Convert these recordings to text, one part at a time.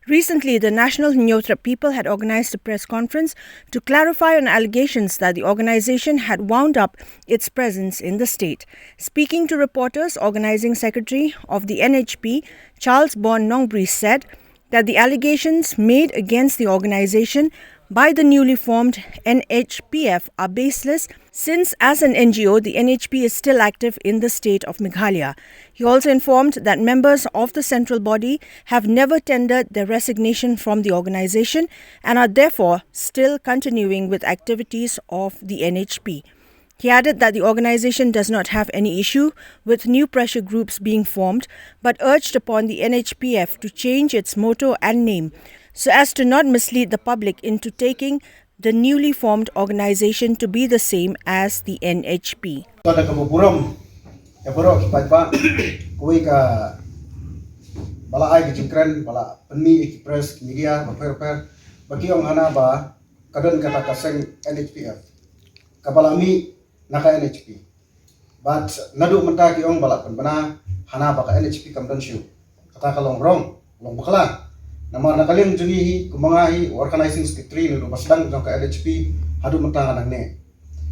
Recently, the National HYNNIEWTREP people had organized a press conference to clarify on allegations that the organization had wound up its presence in the state. Speaking to reporters, Organizing Secretary of the NHP, Charles NONGBRI, said that the allegations made against the organization by the newly formed NHPF are baseless, since as an NGO, the NHP is still active in the state of Meghalaya. He also informed that members of the central body have never tendered their resignation from the organization and are therefore still continuing with activities of the NHP. He added that the organization does not have any issue with new pressure groups being formed, but urged upon the NHPF to change its motto and name so as to not mislead the public into taking the newly formed organization to be the same as the NHP. Naka NHP, but nadu menta ki ong balak penbena hana baka NHP kamdan shu kata kalong rong long bakala nama nakaling jungi kumangahi organizing secretary nudu basdang jong ka NHP hadu menta hanang ne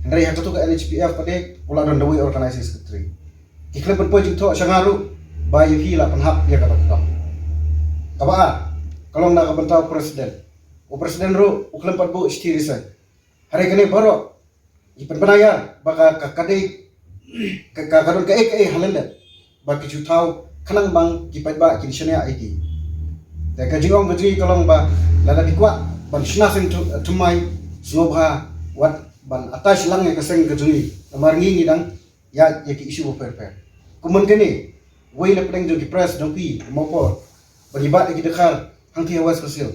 hendrai hakatu ka NHPF pade pula don dawi organizing secretary kikle pen pojing tho sangaru ba yuhi la penhap ya kata ka kaba kalong nak bentau presiden o presiden ru uklem pat bu stiri sai hari kene baro ipan penaya baka kakade kakadon ka halenda baki jutau kanang bang kipat ba kinshania iki te kajingong gajri kalong ba lada dikwa ban shnasen tumai snobha wat ban atas lang ya kaseng gajri amarngi ngidang ya yaki isu per kumun kene wei le pedeng jo ki press dongpi mopo balibat iki dekar hangti awas kasil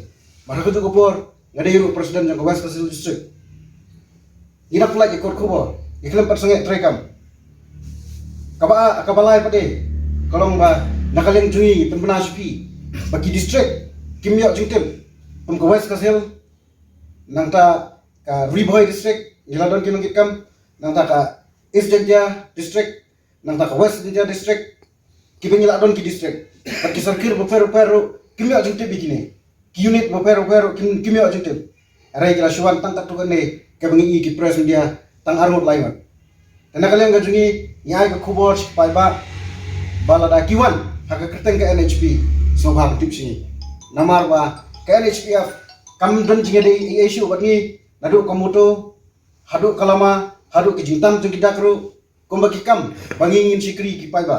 marako jo gopor ngadairu presiden jo awas kasil district ina pula ikut kubo iklim persenget trekam kabalai pade kolong ba nakaleng jui penbena spi bagi district kimyo jingtim pemkawes kasel nangta ka riboy district iladon kinong kam nangta ka east janja district nangta ka west janja district kibengiladon ki district bagi sarkir beperu kimyo jingtim bikini ki unit beperu kimyo jingtim arai kira syuan tangtak tukane kebengi ki press media tang armut laiwan dan kalian gajungi nyai ke kubor pai ba balada kiwan hak kerteng ke NHP sobha tip sini namar ba ke NHPF kam don jinga de issue bagi nadu komoto hadu kalama hadu ke jintam tu kidakru kombaki kam bangingin sikri ki pai ba